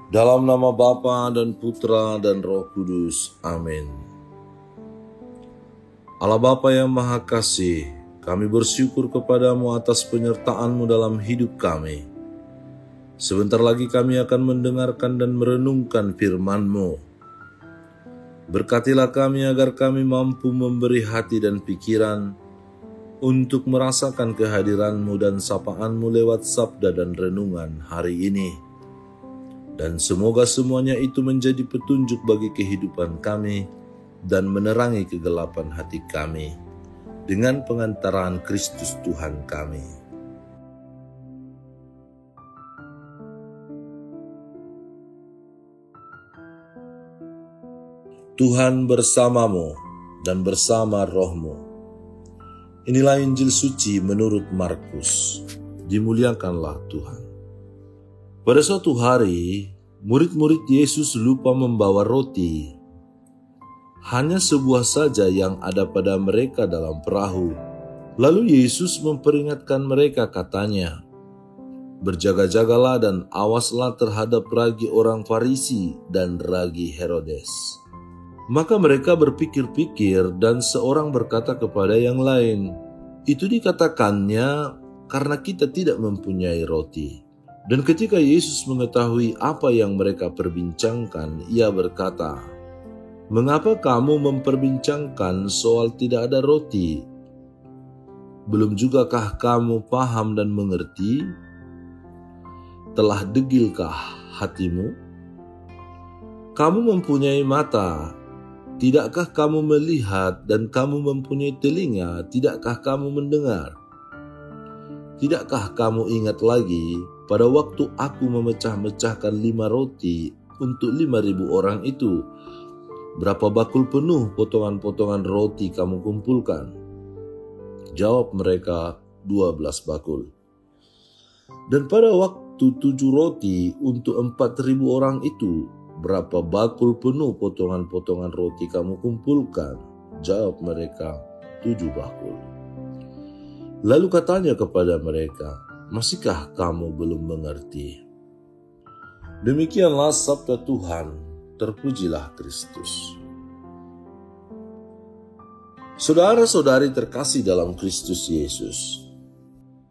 Dalam nama Bapa dan Putra dan Roh Kudus. Amin. Allah Bapa yang Maha Kasih, kami bersyukur kepadamu atas penyertaan-Mu dalam hidup kami. Sebentar lagi kami akan mendengarkan dan merenungkan firman-Mu. Berkatilah kami agar kami mampu memberi hati dan pikiran untuk merasakan kehadiran-Mu dan sapaan-Mu lewat sabda dan renungan hari ini. Dan semoga semuanya itu menjadi petunjuk bagi kehidupan kami dan menerangi kegelapan hati kami dengan pengantaran Kristus Tuhan kami. Tuhan bersamamu dan bersama rohmu. Inilah Injil suci menurut Markus. Dimuliakanlah Tuhan. Pada suatu hari, murid-murid Yesus lupa membawa roti. Hanya sebuah saja yang ada pada mereka dalam perahu. Lalu Yesus memperingatkan mereka, katanya, "Berjaga-jagalah dan awaslah terhadap ragi orang Farisi dan ragi Herodes." Maka mereka berpikir-pikir dan seorang berkata kepada yang lain, "Itu dikatakannya karena kita tidak mempunyai roti." Dan ketika Yesus mengetahui apa yang mereka perbincangkan, Ia berkata, "Mengapa kamu memperbincangkan soal tidak ada roti? Belum jugakah kamu paham dan mengerti? Telah degilkah hatimu? Kamu mempunyai mata, tidakkah kamu melihat? Dan kamu mempunyai telinga, tidakkah kamu mendengar? Tidakkah kamu ingat lagi pada waktu aku memecah-mecahkan 5 roti untuk 5.000 orang itu? Berapa bakul penuh potongan-potongan roti kamu kumpulkan?" Jawab mereka, 12 bakul. "Dan pada waktu 7 roti untuk 4.000 orang itu, berapa bakul penuh potongan-potongan roti kamu kumpulkan?" Jawab mereka, 7 bakul. Lalu katanya kepada mereka, "Masihkah kamu belum mengerti?" Demikianlah sabda Tuhan, terpujilah Kristus. Saudara-saudari terkasih dalam Kristus Yesus,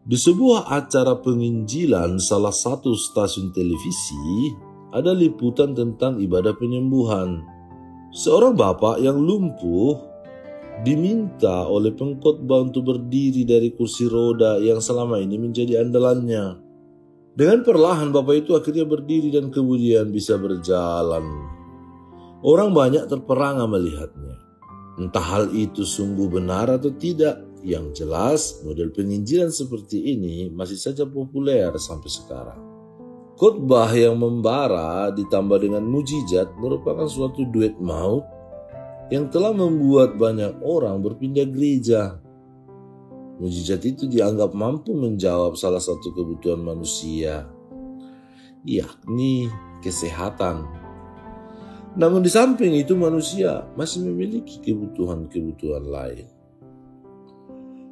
di sebuah acara penginjilan salah satu stasiun televisi, ada liputan tentang ibadah penyembuhan. Seorang bapak yang lumpuh diminta oleh pengkhotbah untuk berdiri dari kursi roda yang selama ini menjadi andalannya. Dengan perlahan bapak itu akhirnya berdiri dan kemudian bisa berjalan. Orang banyak terperangah melihatnya. Entah hal itu sungguh benar atau tidak, yang jelas model penginjilan seperti ini masih saja populer sampai sekarang. Khotbah yang membara ditambah dengan mujizat merupakan suatu duet maut yang telah membuat banyak orang berpindah gereja. Mujizat itu dianggap mampu menjawab salah satu kebutuhan manusia, yakni kesehatan. Namun di samping itu manusia masih memiliki kebutuhan-kebutuhan lain.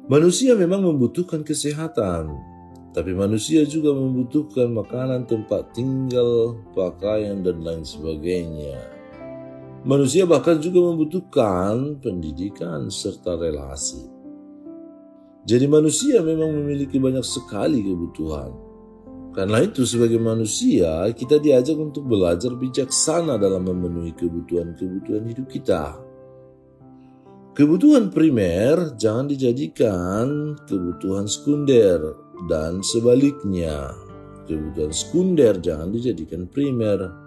Manusia memang membutuhkan kesehatan, tapi manusia juga membutuhkan makanan, tempat tinggal, pakaian, dan lain sebagainya. Manusia bahkan juga membutuhkan pendidikan serta relasi. Jadi manusia memang memiliki banyak sekali kebutuhan. Karena itu sebagai manusia kita diajak untuk belajar bijaksana dalam memenuhi kebutuhan-kebutuhan hidup kita. Kebutuhan primer jangan dijadikan kebutuhan sekunder dan sebaliknya. Kebutuhan sekunder jangan dijadikan primer.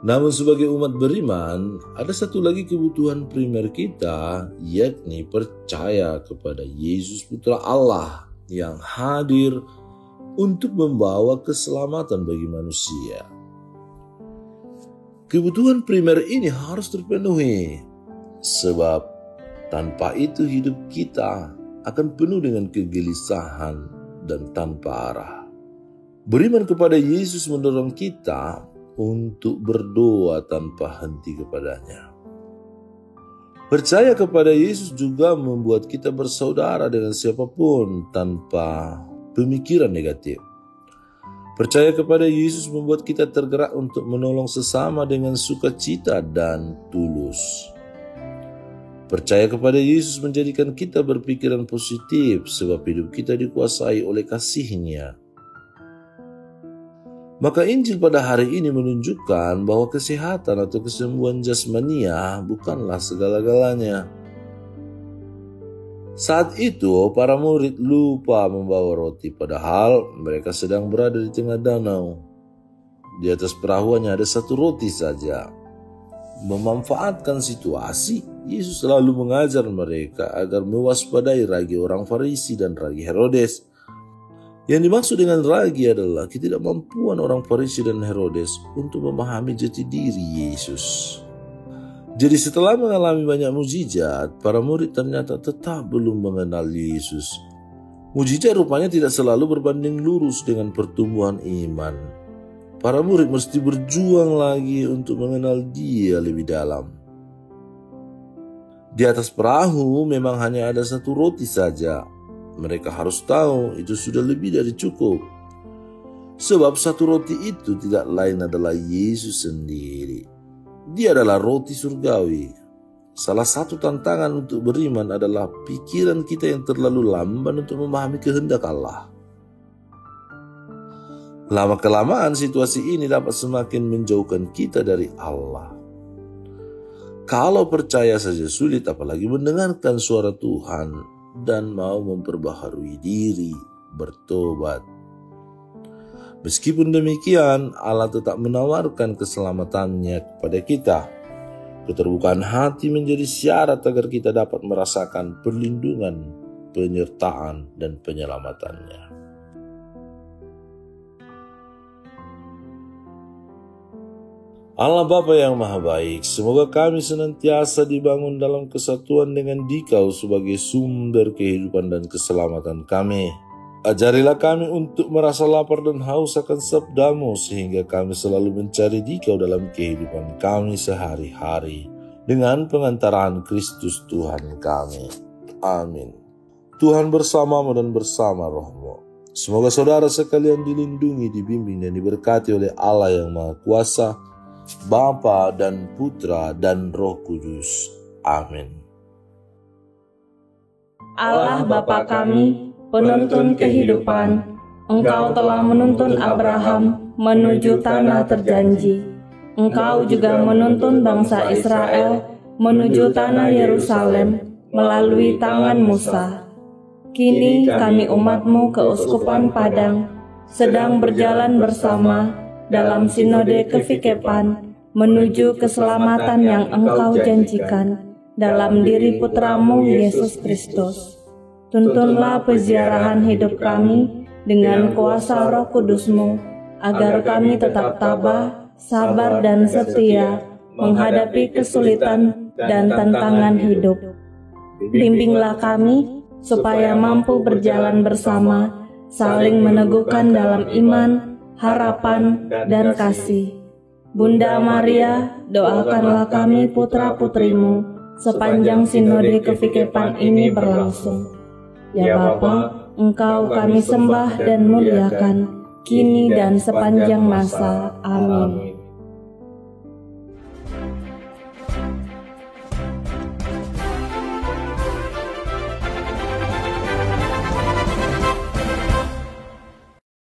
Namun sebagai umat beriman, ada satu lagi kebutuhan primer kita, yakni percaya kepada Yesus Putra Allah yang hadir untuk membawa keselamatan bagi manusia. Kebutuhan primer ini harus terpenuhi, sebab tanpa itu hidup kita akan penuh dengan kegelisahan dan tanpa arah. Beriman kepada Yesus mendorong kita untuk berdoa tanpa henti kepadanya. Percaya kepada Yesus juga membuat kita bersaudara dengan siapapun tanpa pemikiran negatif. Percaya kepada Yesus membuat kita tergerak untuk menolong sesama dengan sukacita dan tulus. Percaya kepada Yesus menjadikan kita berpikiran positif sebab hidup kita dikuasai oleh kasih-Nya. Maka Injil pada hari ini menunjukkan bahwa kesehatan atau kesembuhan jasmania bukanlah segala-galanya. Saat itu, para murid lupa membawa roti, padahal mereka sedang berada di tengah danau. Di atas perahuannya ada satu roti saja. Memanfaatkan situasi, Yesus selalu mengajar mereka agar mewaspadai ragi orang Farisi dan ragi Herodes. Yang dimaksud dengan ragi adalah ketidakmampuan orang Farisi dan Herodes untuk memahami jati diri Yesus. Jadi setelah mengalami banyak mukjizat, para murid ternyata tetap belum mengenal Yesus. Mukjizat rupanya tidak selalu berbanding lurus dengan pertumbuhan iman. Para murid mesti berjuang lagi untuk mengenal Dia lebih dalam. Di atas perahu memang hanya ada satu roti saja. Mereka harus tahu itu sudah lebih dari cukup. Sebab satu roti itu tidak lain adalah Yesus sendiri. Dia adalah roti surgawi. Salah satu tantangan untuk beriman adalah pikiran kita yang terlalu lamban untuk memahami kehendak Allah. Lama-kelamaan situasi ini dapat semakin menjauhkan kita dari Allah. Kalau percaya saja sulit, apalagi mendengarkan suara Tuhan dan mau memperbaharui diri, bertobat. Meskipun demikian, Allah tetap menawarkan keselamatannya kepada kita. Keterbukaan hati menjadi syarat agar kita dapat merasakan perlindungan, penyertaan, dan penyelamatannya. Allah Bapa yang Maha Baik, semoga kami senantiasa dibangun dalam kesatuan dengan Dikau sebagai sumber kehidupan dan keselamatan kami. Ajarilah kami untuk merasa lapar dan haus akan sabda-Mu sehingga kami selalu mencari Dikau dalam kehidupan kami sehari-hari dengan pengantaraan Kristus Tuhan kami. Amin. Tuhan bersamamu dan bersama rohmu. Semoga saudara sekalian dilindungi, dibimbing dan diberkati oleh Allah yang Maha Kuasa, Bapa dan Putra dan Roh Kudus. Amin. Allah Bapa kami, penuntun kehidupan, Engkau telah menuntun Abraham menuju tanah terjanji. Engkau juga menuntun bangsa Israel menuju tanah Yerusalem melalui tangan Musa. Kini kami umat-Mu keuskupan Padang sedang berjalan bersama dalam sinode kefikepan menuju keselamatan yang Engkau janjikan dalam diri Putra-Mu Yesus Kristus. Tuntunlah peziarahan hidup kami dengan kuasa Roh Kudus-Mu, agar kami tetap tabah, sabar dan setia menghadapi kesulitan dan tantangan hidup. Bimbinglah kami supaya mampu berjalan bersama, saling meneguhkan dalam iman, harapan, dan kasih. Bunda Maria, doakanlah kami putra-putrimu sepanjang sinode kefikepan ini berlangsung. Ya Bapa, Engkau kami sembah dan muliakan, kini dan sepanjang masa. Amin.